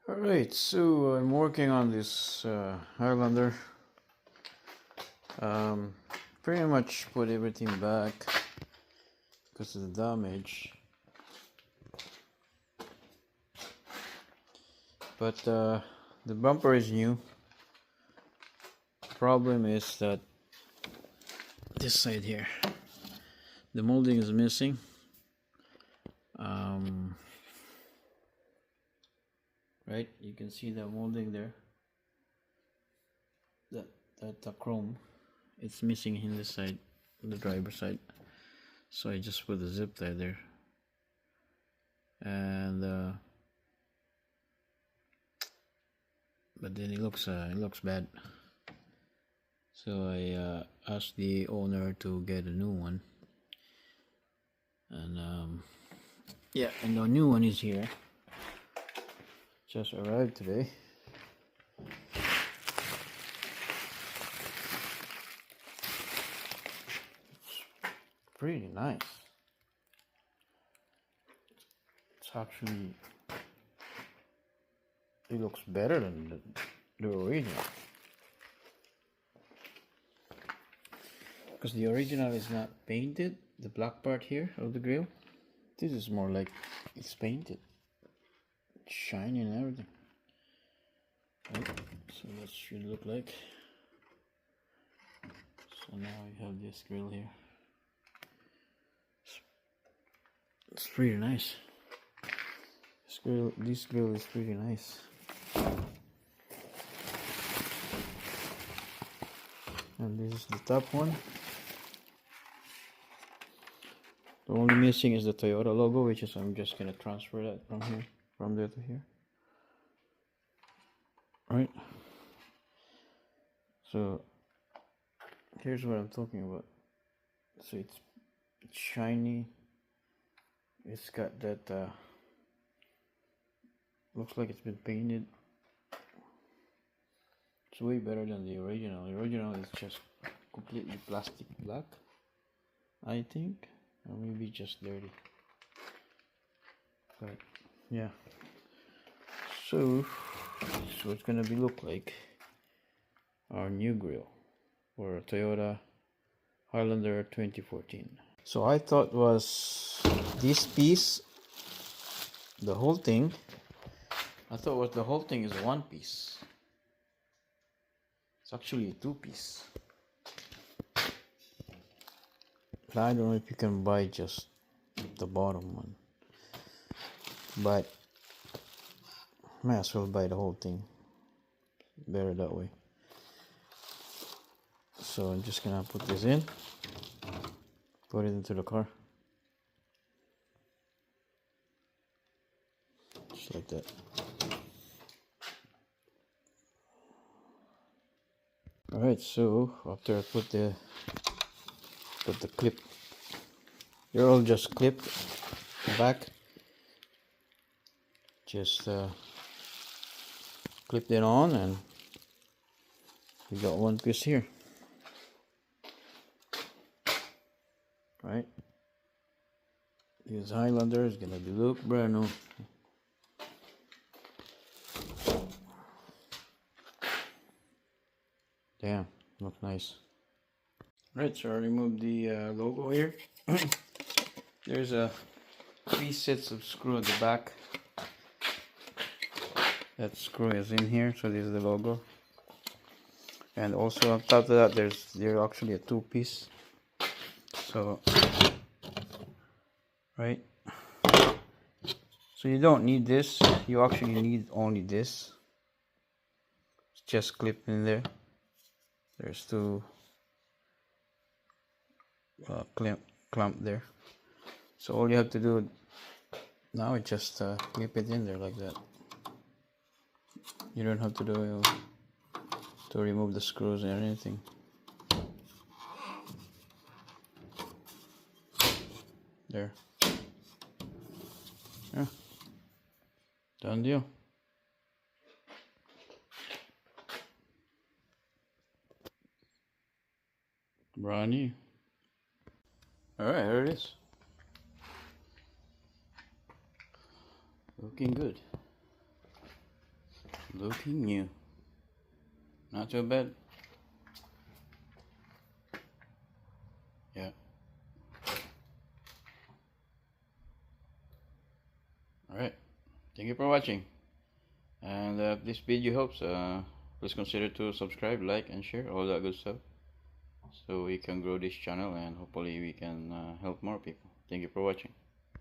Alright, so I'm working on this Highlander. Pretty much put everything back because of the damage. But the bumper is new. Problem is that this side here, the molding is missing. Right, you can see the molding there. That chrome, it's missing in this side, the driver's side. So I just put the zip tie there, and but then it looks bad. So I asked the owner to get a new one, and yeah, and the new one is here. Just arrived today. It's pretty nice. It's actually, it looks better than the original. Because the original is not painted, the black part here of the grill. This is more like it's painted. It's shiny and everything. Right? So that should look like. So now we have this grill here. It's pretty nice. This grill is pretty nice. And this is the top one. The only missing is the Toyota logo, which is I'm just gonna transfer that from there to here. Right. So here's what I'm talking about. So it's shiny. It's got that looks like it's been painted. It's way better than the original. The original is just completely plastic black, I think, or maybe just dirty. But yeah, so it's gonna be look like our new grill for a Toyota Highlander 2014. So I thought was this piece, the whole thing. I thought was the whole thing is one piece. It's actually a two-piece. But I don't know if you can buy just the bottom one. But might as well buy the whole thing. Better that way. So I'm just gonna put this in. Put it into the car. Just like that. Alright, so after I put the clip, they're all just clipped back. Just clipped it on, and we got one piece here. Right, this Highlander is gonna look brand new. Damn, looks nice. Right, so I removed the logo here. There's 3 sets of screw at the back. That screw is in here, so this is the logo. And also on top of that, there's actually a 2-piece. So, right. So you don't need this. You actually need only this. It's just clipped in there. There's 2 clamp there. So all you have to do now is just clip it in there like that. You don't have to do to remove the screws or anything. There. Yeah. Done deal. Brand new. Alright, here it is. Looking good. Looking new. Not too bad. Yeah. Alright. Thank you for watching. And if this video helps, please consider to subscribe, like, and share all that good stuff, so we can grow this channel and hopefully we can help more people. Thank you for watching.